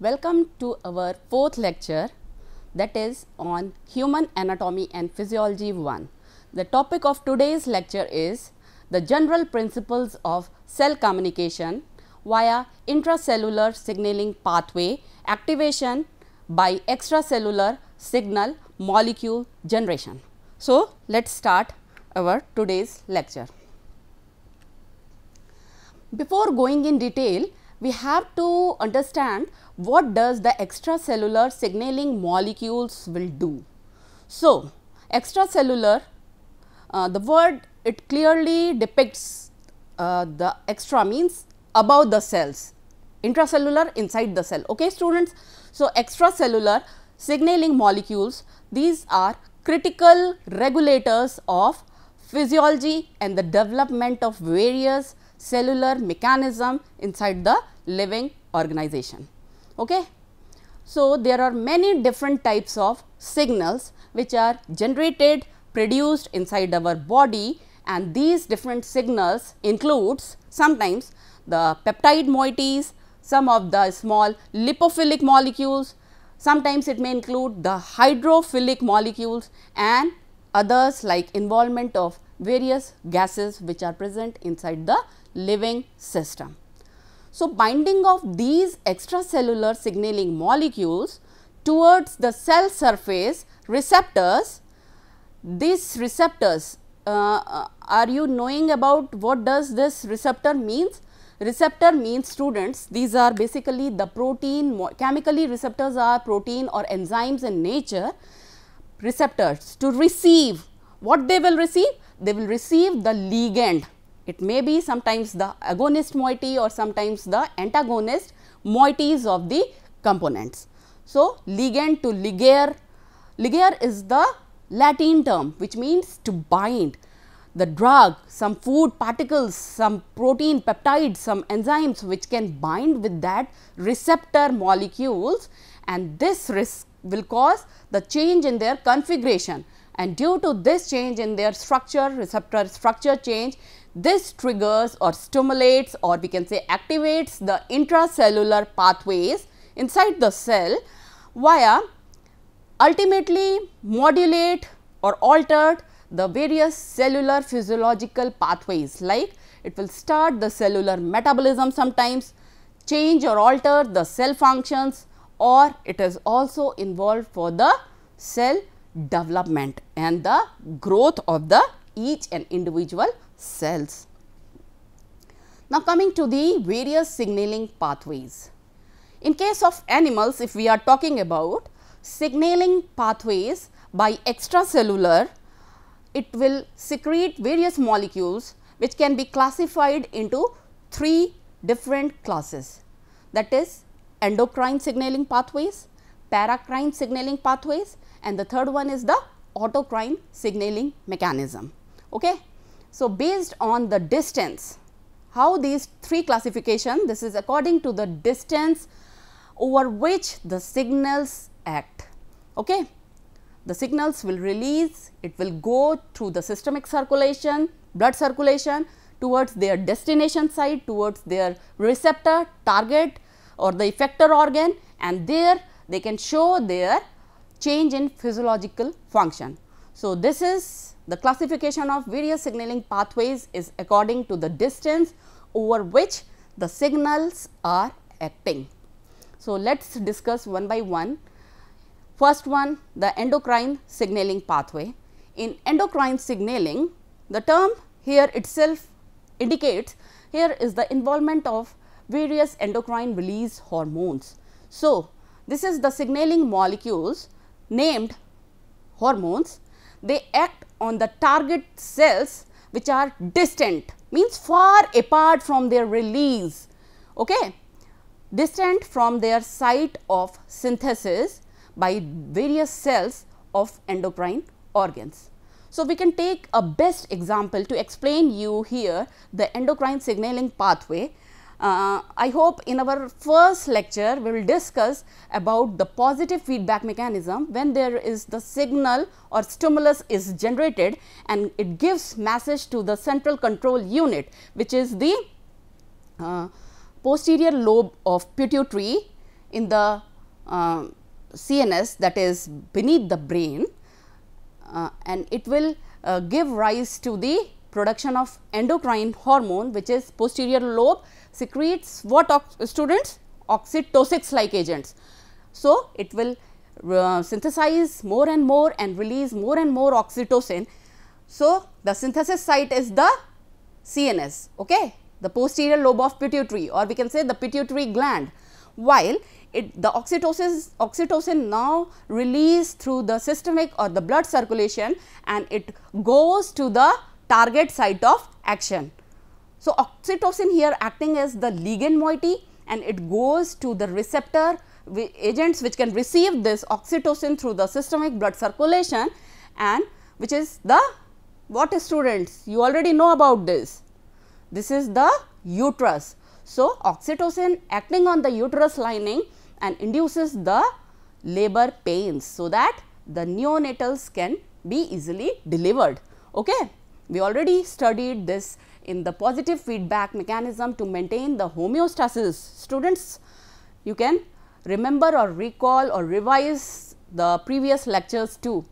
Welcome to our fourth lecture, that is on Human Anatomy and Physiology 1. The topic of today's lecture is the general principles of cell communication via intracellular signaling pathway activation by extracellular signal molecule generation. So, let us start our today's lecture. Before going in detail, we have to understand what does the extracellular signaling molecules will do. So, extracellular, the word it clearly depicts the extra means above the cells, intracellular inside the cell. Okay, students. So, extracellular signaling molecules, these are critical regulators of physiology and the development of various cellular mechanism inside the living organization. Okay. So, there are many different types of signals which are generated, produced inside our body, and these different signals includes sometimes the peptide moieties, some of the small lipophilic molecules, sometimes it may include the hydrophilic molecules and others like involvement of various gases which are present inside the living system. So, binding of these extracellular signaling molecules towards the cell surface receptors, these receptors, are you knowing about what does this receptor means? Receptor means, students, these are basically the protein, chemically receptors are protein or enzymes in nature. Receptors to receive, what they will receive? They will receive the ligand. It may be sometimes the agonist moiety or sometimes the antagonist moieties of the components. So, ligand to ligaire, ligaire is the Latin term which means to bind the drug, some food particles, some protein peptides, some enzymes which can bind with that receptor molecules, and this will cause the change in their configuration, and due to this change in their structure, receptor structure change, this triggers or stimulates or we can say activates the intracellular pathways inside the cell via ultimately modulate or altered the various cellular physiological pathways, like it will start the cellular metabolism sometimes, change or alter the cell functions, or it is also involved for the cell development and the growth of the each and individual cells. Now, coming to the various signaling pathways. In case of animals, if we are talking about signaling pathways by extracellular, it will secrete various molecules which can be classified into three different classes, that is endocrine signaling pathways, paracrine signaling pathways, and the third one is the autocrine signaling mechanism. Okay. So, based on the distance, how these three classification, this is according to the distance over which the signals act. Okay. The signals will release, it will go through the systemic circulation, blood circulation towards their destination site, towards their receptor, target or the effector organ, and there they can show their change in physiological function. So, this is the classification of various signaling pathways is according to the distance over which the signals are acting. So, let us discuss one by one. First one, the endocrine signaling pathway. In endocrine signaling, the term here itself indicates here is the involvement of various endocrine release hormones. So, this is the signaling molecules named hormones. They act on the target cells which are distant, means far apart from their release, okay, distant from their site of synthesis by various cells of endocrine organs. So, we can take a best example to explain you here the endocrine signaling pathway. I hope in our first lecture we will discuss about the positive feedback mechanism when there is the signal or stimulus is generated and it gives message to the central control unit, which is the posterior lobe of pituitary in the CNS, that is beneath the brain, and it will give rise to the production of endocrine hormone, which is posterior lobe secretes what students? Oxytocics like agents. So, it will synthesize more and more and release more and more oxytocin. So, the synthesis site is the CNS, okay, the posterior lobe of pituitary, or we can say the pituitary gland, while the oxytocin now released through the systemic or the blood circulation, and it goes to the target site of action. So, oxytocin here acting as the ligand moiety, and it goes to the receptor agents which can receive this oxytocin through the systemic blood circulation, and which is the what students? You already know about this. This is the uterus. So, oxytocin acting on the uterus lining and induces the labor pains, so that the neonatals can be easily delivered. Okay. We already studied this in the positive feedback mechanism to maintain the homeostasis. Students, you can remember or recall or revise the previous lectures too.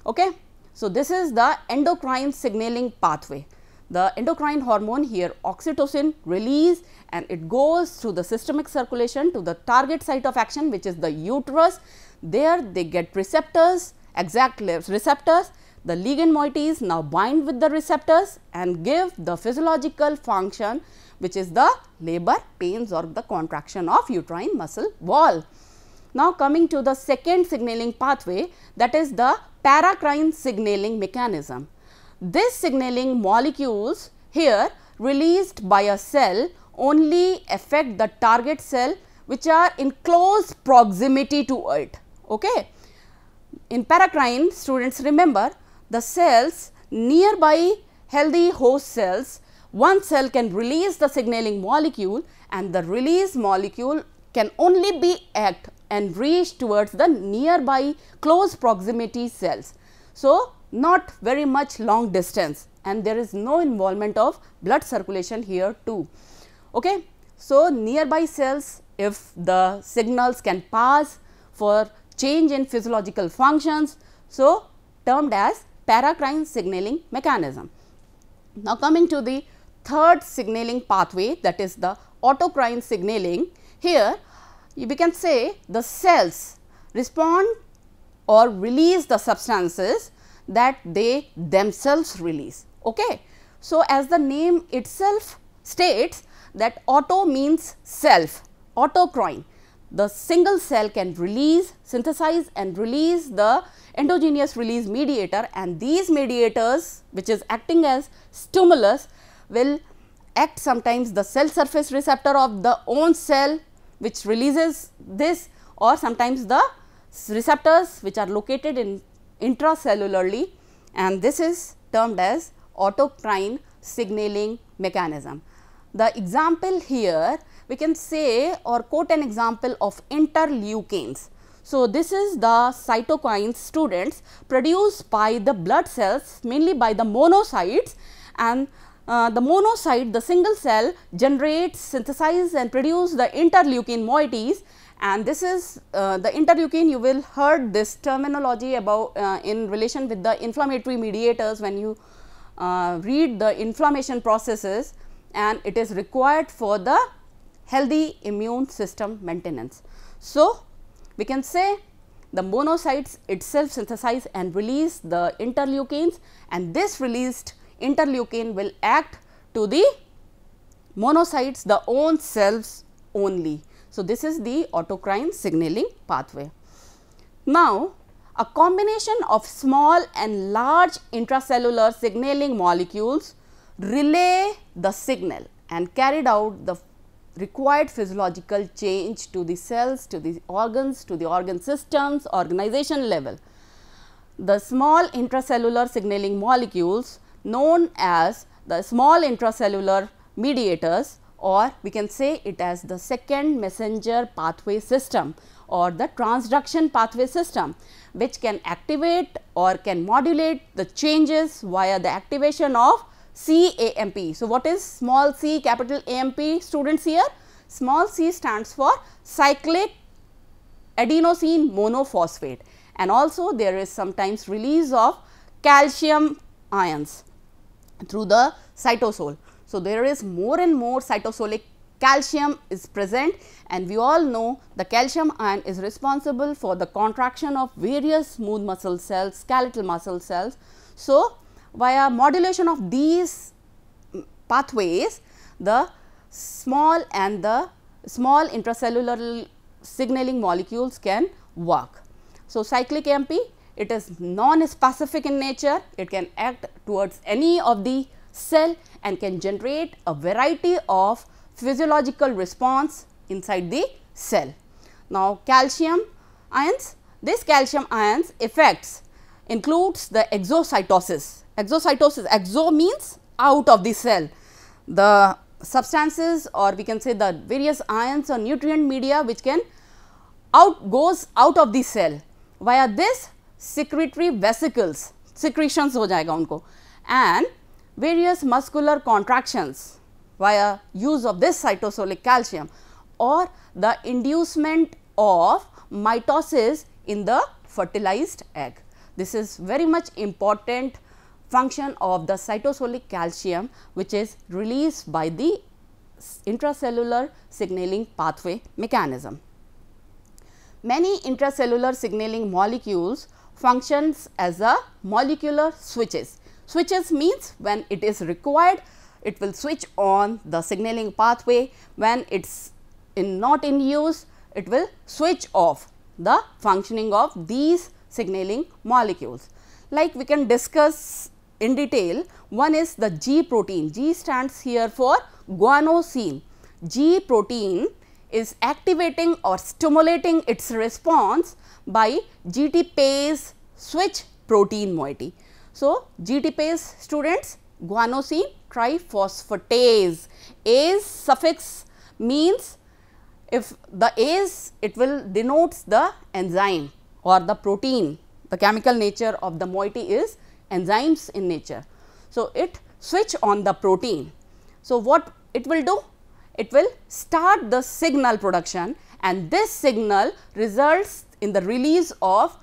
Okay. So, this is the endocrine signaling pathway. The endocrine hormone here oxytocin release, and it goes through the systemic circulation to the target site of action, which is the uterus. There they get receptors, exact receptors. The ligand moieties now bind with the receptors and give the physiological function, which is the labor pains or the contraction of uterine muscle wall. Now, coming to the second signaling pathway, that is the paracrine signaling mechanism. This signaling molecules here released by a cell only affect the target cell which are in close proximity to it. Okay. In paracrine, students remember, the cells nearby healthy host cells, one cell can release the signaling molecule, and the release molecule can only be act and reach towards the nearby close proximity cells. So, not very much long distance, and there is no involvement of blood circulation here too. Okay. So, nearby cells, if the signals can pass for change in physiological functions, so termed as paracrine signaling mechanism. Now, coming to the third signaling pathway, that is the autocrine signaling. Here we can say the cells respond or release the substances that they themselves release. Okay. So, as the name itself states that auto means self, autocrine, the single cell can release, synthesize and release the endogenous release mediator, and these mediators which is acting as stimulus will act sometimes the cell surface receptor of the own cell which releases this, or sometimes the receptors which are located in intracellularly, and this is termed as autocrine signaling mechanism. The example here we can say or quote an example of interleukins. So, this is the cytokines students produced by the blood cells, mainly by the monocytes, and the monocyte, the single cell, generates, synthesize and produce the interleukin moieties, and this is the interleukin. You will heard this terminology about in relation with the inflammatory mediators when you read the inflammation processes, and it is required for the healthy immune system maintenance. So, we can say the monocytes itself synthesize and release the interleukins, and this released interleukin will act to the monocytes, the own cells only. So, this is the autocrine signaling pathway. Now, a combination of small and large intracellular signaling molecules relay the signal and carried out the required physiological change to the cells, to the organs, to the organ systems, organization level. The small intracellular signaling molecules known as the small intracellular mediators, or we can say it as the second messenger pathway system or the transduction pathway system, which can activate or can modulate the changes via the activation of CAMP. So, what is small c capital AMP students here? Small c stands for cyclic adenosine monophosphate, and also there is sometimes release of calcium ions through the cytosol. So, there is more and more cytosolic calcium is present, and we all know the calcium ion is responsible for the contraction of various smooth muscle cells, skeletal muscle cells. So, via modulation of these pathways, the small intracellular signaling molecules can work. So, cyclic AMP, it is non-specific in nature, it can act towards any of the cell and can generate a variety of physiological response inside the cell. Now, calcium ions, this calcium ions effects includes the exocytosis. Exo means out of the cell. The substances, or we can say the various ions or nutrient media which can goes out of the cell via this secretory vesicles, secretions हो जाएगा उनको, and various muscular contractions via use of this cytosolic calcium, or the inducement of mitosis in the fertilized egg. This is very much important function of the cytosolic calcium, which is released by the intracellular signaling pathway mechanism. Many intracellular signaling molecules functions as a molecular switches. Switches means when it is required, it will switch on the signaling pathway. When it is not in use, it will switch off the functioning of these signaling molecules. Like we can discuss in detail, one is the G protein. G stands here for guanosine. G protein is activating or stimulating its response by GTPase switch protein moiety. So, GTPase students, guanosine triphosphatase. Ase suffix means if the ase, it will denotes the enzyme or the protein. The chemical nature of the moiety is enzymes in nature. So, it switch on the protein. So, what it will do? It will start the signal production, and this signal results in the release of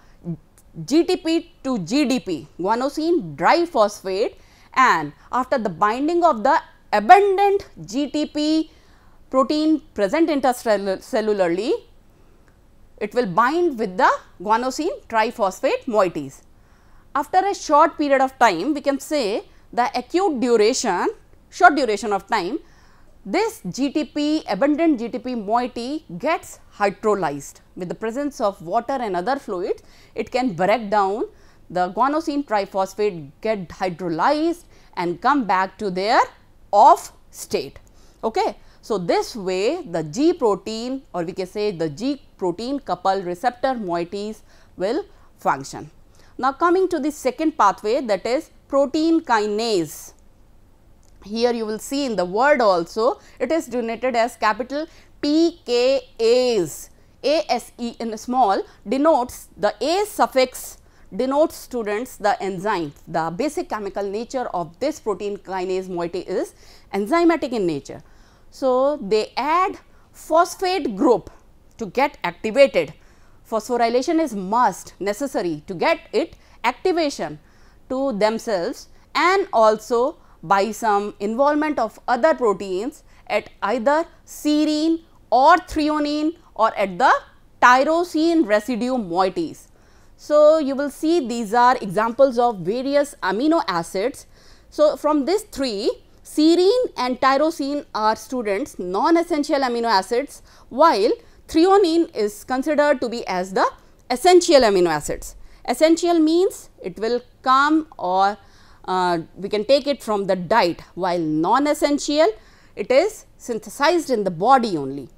GTP to GDP, guanosine diphosphate, and after the binding of the abundant GTP protein present intracellularly, it will bind with the guanosine triphosphate moieties. After a short period of time, we can say the acute duration, short duration of time, this GTP, abundant GTP moiety gets hydrolyzed with the presence of water and other fluids. It can break down, the guanosine triphosphate get hydrolyzed and come back to their off state. Okay. So, this way the G protein, or we can say the G protein couple receptor moieties will function. Now, coming to the second pathway, that is protein kinase. Here you will see in the word also, it is denoted as capital PKase. ASE in small denotes, the A suffix denotes students the enzyme. The basic chemical nature of this protein kinase moiety is enzymatic in nature. So, they add phosphate group to get activated. Phosphorylation is must necessary to get it activation to themselves, and also by some involvement of other proteins at either serine or threonine or at the tyrosine residue moieties. So, you will see these are examples of various amino acids. So, from these three, serine and tyrosine are students non-essential amino acids, while threonine is considered to be as the essential amino acids. Essential means it will come, or we can take it from the diet, while non-essential it is synthesized in the body only.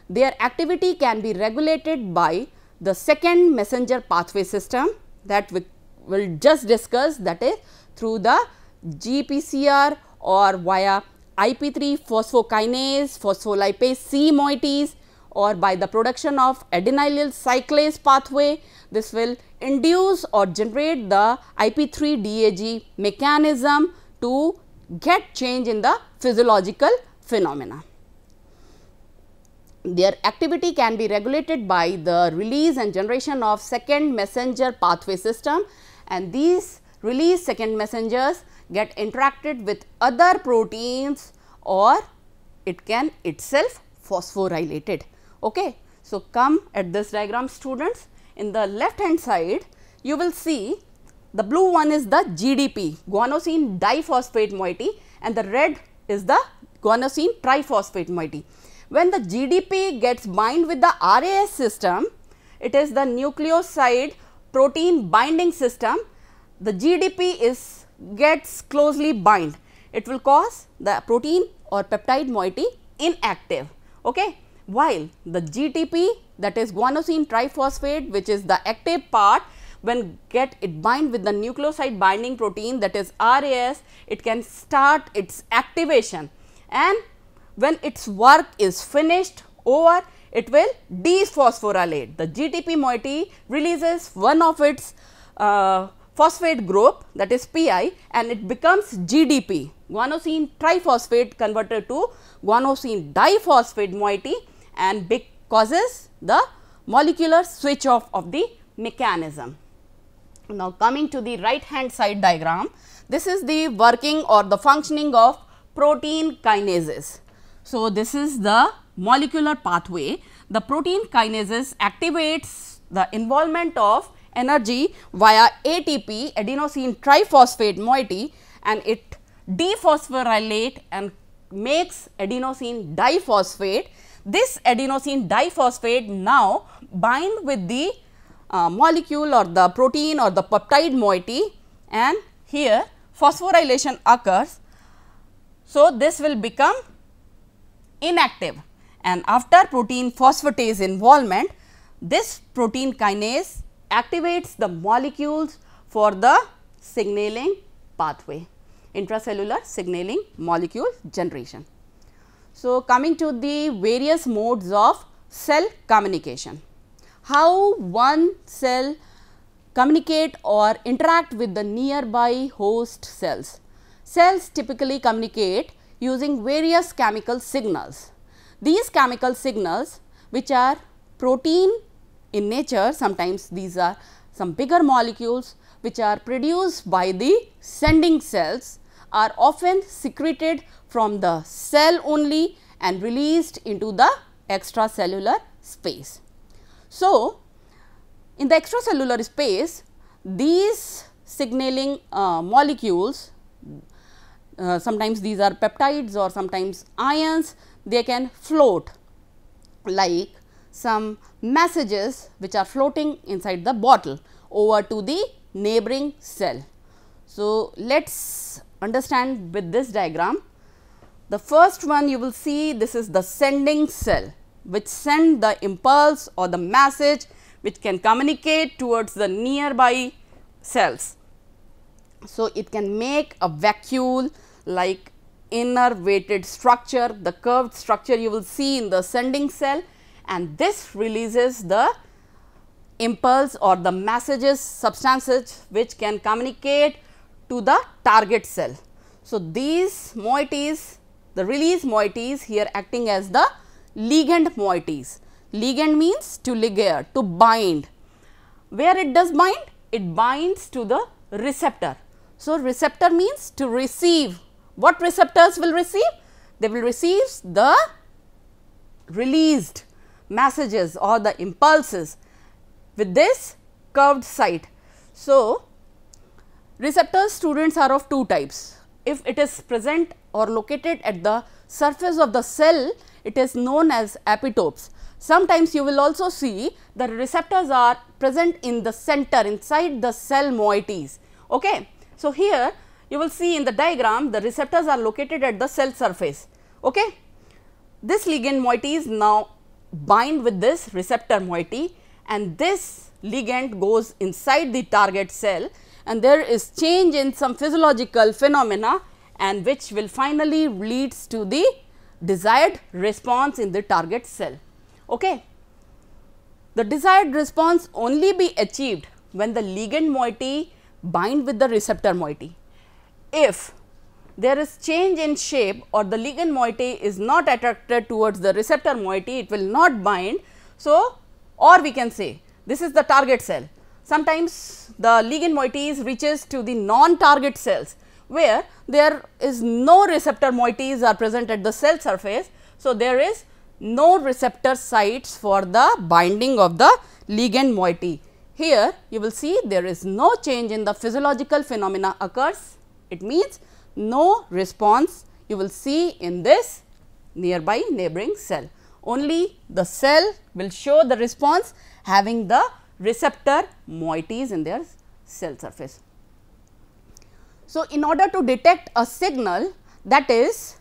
Their activity can be regulated by the second messenger pathway system that we will just discuss, that is through the GPCR or via IP3 phosphokinase, phospholipase C moieties, or by the production of adenylyl cyclase pathway. This will induce or generate the IP3 DAG mechanism to get change in the physiological phenomena. their activity can be regulated by the release and generation of second messenger pathway system, and these release second messengers get interacted with other proteins, or it can itself phosphorylated. Okay. So, come at this diagram, students. In the left hand side you will see the blue one is the GDP, guanosine diphosphate moiety, and the red is the guanosine triphosphate moiety. When the GDP gets bind with the RAS system, it is the nucleoside protein binding system. The GDP gets closely bind. It will cause the protein or peptide moiety inactive. Okay. While the GTP, that is guanosine triphosphate, which is the active part, when it bind with the nucleoside binding protein, that is RAS, it can start its activation, and when its work is finished over, it will dephosphorylate. The GTP moiety releases one of its phosphate group, that is PI, and it becomes GDP, guanosine triphosphate, converted to guanosine diphosphate moiety, and causes the molecular switch off of the mechanism. Now, coming to the right hand side diagram, this is the working or the functioning of protein kinases. So, this is the molecular pathway. The protein kinases activates the involvement of energy via ATP, adenosine triphosphate moiety, and it dephosphorylate and makes adenosine diphosphate. This adenosine diphosphate now bind with the molecule or the protein or the peptide moiety, and here phosphorylation occurs. So, this will become inactive, and after protein phosphatase involvement, this protein kinase activates the molecules for the signaling pathway, intracellular signaling molecule generation. So, coming to the various modes of cell communication. How one cell communicate or interact with the nearby host cells. Cells typically communicate using various chemical signals. These chemical signals, which are protein in nature, sometimes these are some bigger molecules which are produced by the sending cells, are often secreted from the cell only and released into the extracellular space. So, in the extracellular space, these signaling molecules, sometimes these are peptides or sometimes ions, they can float like some messages which are floating inside the bottle over to the neighboring cell. So, let us understand with this diagram. The first one you will see, this is the sending cell, which send the impulse or the message which can communicate towards the nearby cells. So, it can make a vacuole like innervated structure, the curved structure you will see in the sending cell, and this releases the impulse or the messages, substances which can communicate to the target cell. So, these moieties, the release moieties here acting as the ligand moieties. Ligand means to ligare, to bind. Where it does bind? It binds to the receptor. So, receptor means to receive. What receptors will receive? They will receive the released messages or the impulses with this curved site. So, receptors, students, are of two types. If it is present or located at the surface of the cell, it is known as epitopes. Sometimes you will also see the receptors are present in the center inside the cell moieties. Okay. So, here you will see in the diagram the receptors are located at the cell surface. Okay. This ligand moieties now bind with this receptor moiety, and this ligand goes inside the target cell, and there is change in some physiological phenomena, and which will finally leads to the desired response in the target cell. Okay. The desired response only be achieved when the ligand moiety bind with the receptor moiety. If there is change in shape or the ligand moiety is not attracted towards the receptor moiety, it will not bind. So, or we can say this is the target cell. Sometimes the ligand moieties reaches to the non-target cells where there is no receptor moieties are present at the cell surface. So, there is no receptor sites for the binding of the ligand moiety. Here you will see there is no change in the physiological phenomena occurs. It means no response you will see in this nearby neighboring cell. Only the cell will show the response having the receptor moieties in their cell surface. So, in order to detect a signal that is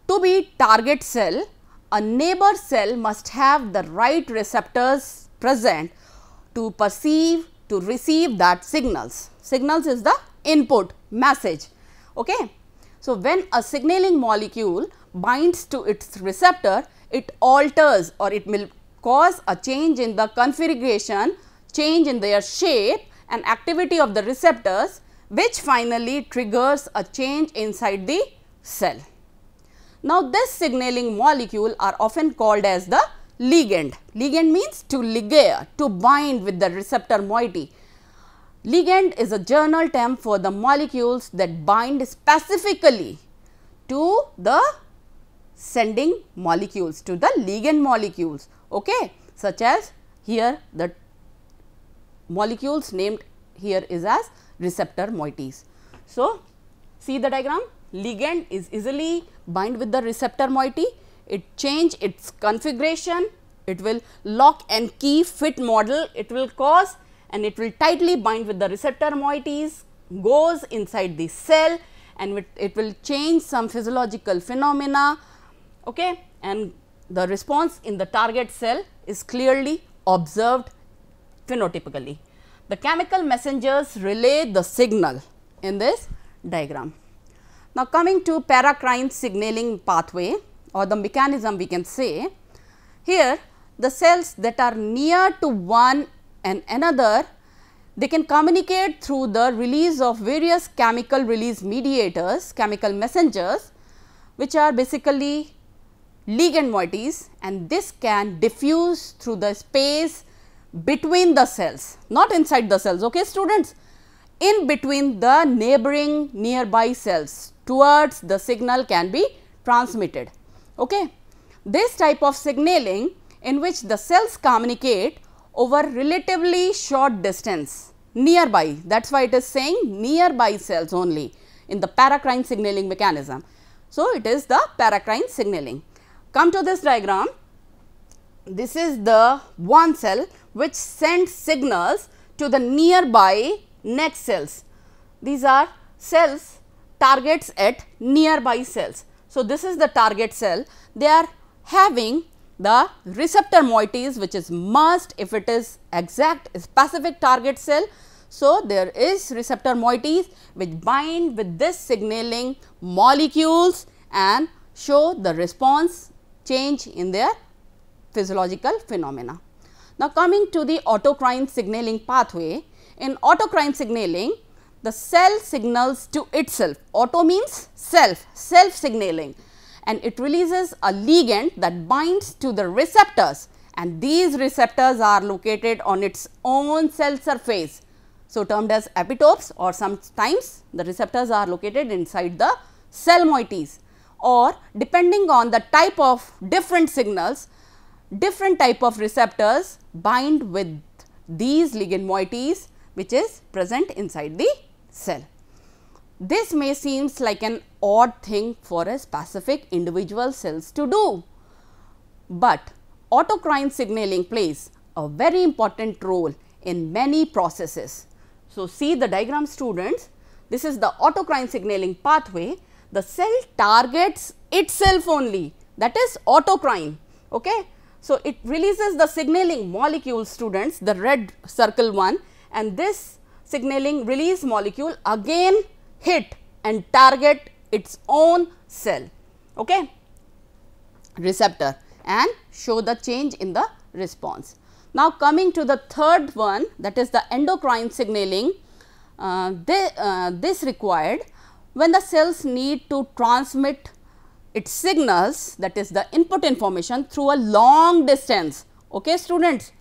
to be target cell, a neighbor cell must have the right receptors present to perceive, to receive that signals. Signals is the input message. Okay. So, when a signaling molecule binds to its receptor, it alters or it will cause a change in the configuration, change in their shape and activity of the receptors, which finally triggers a change inside the cell. Now, this signaling molecule are often called as the ligand. Ligand means to ligare, to bind with the receptor moiety. Ligand is a general term for the molecules that bind specifically to the sending molecules, to the ligand molecules, okay, such as here the molecules named here is as receptor moieties. So, see the diagram, ligand is easily bind with the receptor moiety, it change its configuration, it will lock and key fit model, it will cause and it will tightly bind with the receptor moieties, goes inside the cell and it will change some physiological phenomena, okay, and the response in the target cell is clearly observed phenotypically. The chemical messengers relay the signal in this diagram. Now, coming to paracrine signaling pathway or the mechanism we can say, here the cells that are near to one and another, they can communicate through the release of various chemical release mediators, chemical messengers, which are basically ligand moieties, and this can diffuse through the space between the cells, not inside the cells, okay students, in between the neighboring nearby cells towards the signal can be transmitted. Okay. This type of signaling in which the cells communicate over relatively short distance nearby, that is why it is saying nearby cells only in the paracrine signaling mechanism. So, it is the paracrine signaling. Come to this diagram, this is the one cell which sends signals to the nearby next cells. These are cells targets at nearby cells. So, this is the target cell, they are having the receptor moieties which is must if it is exact specific target cell. So, there is receptor moieties which bind with this signaling molecules and show the response change in their physiological phenomena. Now, coming to the autocrine signaling pathway, in autocrine signaling the cell signals to itself, auto means self signaling, and it releases a ligand that binds to the receptors, and these receptors are located on its own cell surface. So, termed as epitopes, or sometimes the receptors are located inside the cell moieties, or depending on the type of different signals, different type of receptors bind with these ligand moieties which is present inside the cell. This may seems like an odd thing for a specific individual cells to do, but autocrine signaling plays a very important role in many processes. So, see the diagram students, this is the autocrine signaling pathway, the cell targets itself only, that is autocrine. Okay. So, it releases the signaling molecule students, the red circle one, and this signaling release molecule again hit and target its own cell, okay, receptor, and show the change in the response. Now, coming to the third one, that is the endocrine signaling, this required when the cells need to transmit its signals, that is the input information, through a long distance. Okay, students,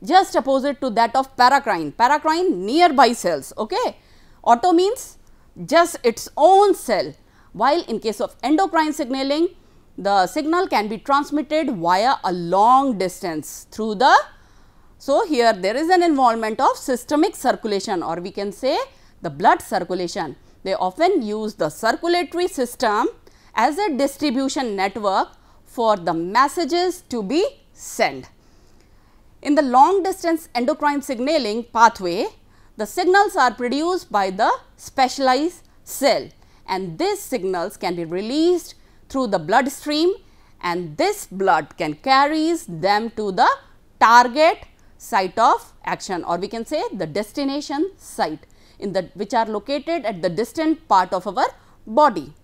just opposite to that of paracrine. Paracrine nearby cells. Okay, auto means just its own cell, while in case of endocrine signaling, the signal can be transmitted via a long distance through the. So, here there is an involvement of systemic circulation, or we can say the blood circulation. They often use the circulatory system as a distribution network for the messages to be sent. In the long distance endocrine signaling pathway, the signals are produced by the specialized cell, and these signals can be released through the bloodstream, and this blood can carries them to the target site of action, or we can say the destination site, in the which are located at the distant part of our body.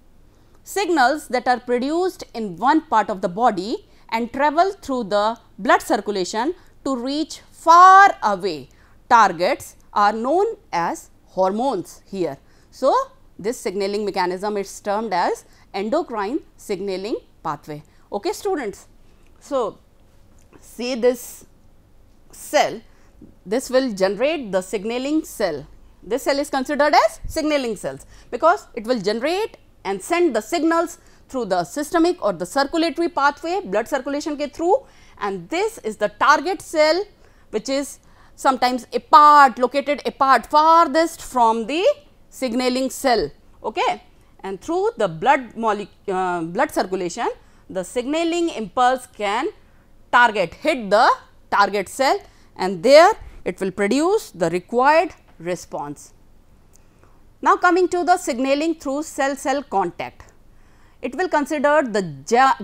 Signals that are produced in one part of the body and travel through the blood circulation to reach far away targets are known as hormones here. So, this signaling mechanism is termed as endocrine signaling pathway. Okay, students. So, see this cell, this will generate the signaling cell. This cell is considered as signaling cells because it will generate and send the signals through the systemic or the circulatory pathway, blood circulation ke through, and this is the target cell, which is sometimes apart, located apart, farthest from the signaling cell. Okay, and through the blood circulation, the signaling impulse can hit the target cell, and there it will produce the required response. Now, coming to the signaling through cell-cell contact, it will consider the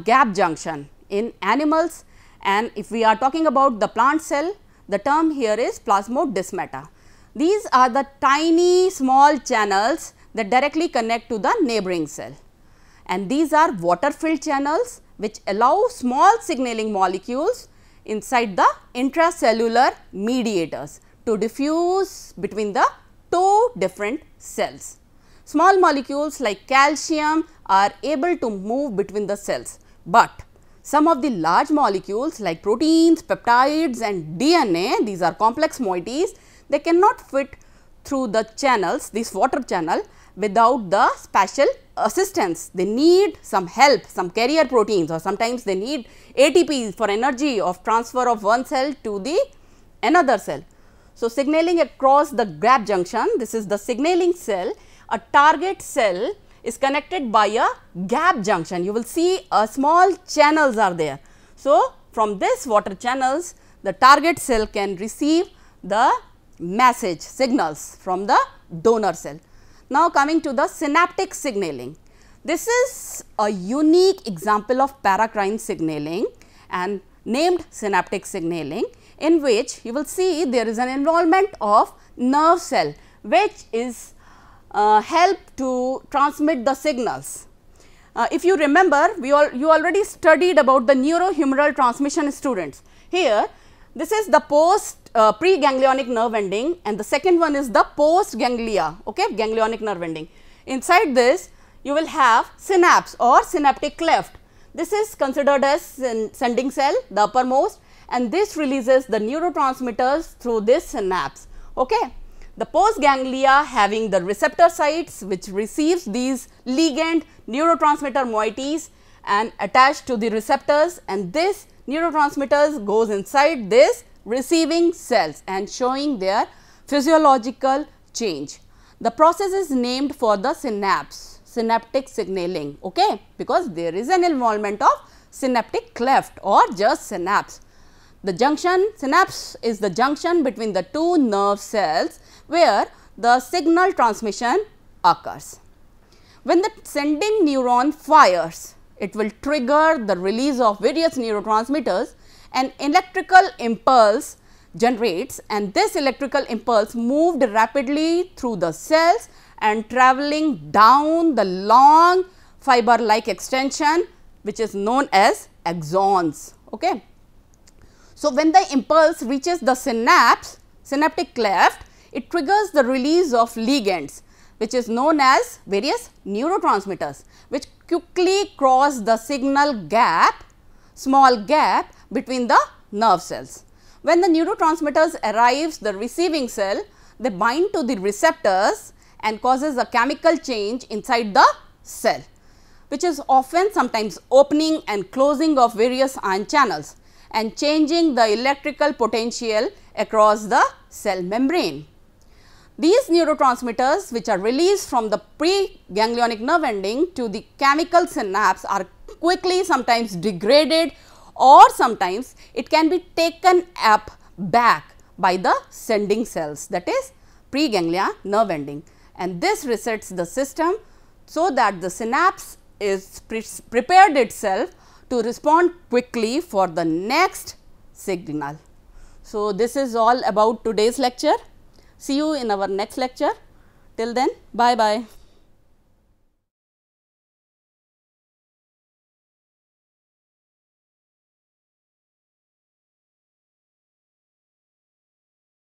gap junction in animals, and if we are talking about the plant cell, the term here is plasmodesmata. These are the tiny small channels that directly connect to the neighboring cell, and these are water filled channels which allow small signaling molecules inside the intracellular mediators to diffuse between the two different cells. Small molecules like calcium are able to move between the cells, but some of the large molecules like proteins, peptides and DNA, these are complex moieties, they cannot fit through the channels, this water channel, without the spatial assistance. They need some help, some carrier proteins, or sometimes they need ATP for energy of transfer of one cell to the another cell. So, signaling across the gap junction, this is the signaling cell, a target cell is connected by a gap junction. You will see a small channels are there. So, from this water channels, the target cell can receive the message signals from the donor cell. Now, coming to the synaptic signaling. This is a unique example of paracrine signaling and named synaptic signaling, in which you will see there is an involvement of nerve cell, which is help to transmit the signals. If you remember, you already studied about the neurohumoral transmission, students. Here, this is the preganglionic nerve ending, and the second one is the post ganglia, okay, ganglionic nerve ending. Inside this, you will have synapse or synaptic cleft. This is considered as sending cell, the uppermost, and this releases the neurotransmitters through this synapse. Okay. The post ganglia having the receptor sites which receives these ligand neurotransmitter moieties and attached to the receptors, and this neurotransmitters goes inside this receiving cells and showing their physiological change. The process is named for the synapse, synaptic signaling, okay, because there is an involvement of synaptic cleft or just synapse. The junction, synapse is the junction between the two nerve cells where the signal transmission occurs. When the sending neuron fires, it will trigger the release of various neurotransmitters. An electrical impulse generates, and this electrical impulse moved rapidly through the cells and travelling down the long fiber like extension which is known as axons. Okay. So, when the impulse reaches the synapse, synaptic cleft, it triggers the release of ligands. which is known as various neurotransmitters, which quickly cross the signal gap, small gap between the nerve cells. When the neurotransmitters arrives the receiving cell, they bind to the receptors and causes a chemical change inside the cell, which is often sometimes opening and closing of various ion channels and changing the electrical potential across the cell membrane. These neurotransmitters, which are released from the preganglionic nerve ending to the chemical synapse, are quickly sometimes degraded, or sometimes it can be taken up back by the sending cells, that is preganglia nerve ending, and this resets the system so that the synapse is prepared itself to respond quickly for the next signal. So, this is all about today's lecture. See you in our next lecture. Till then, bye bye.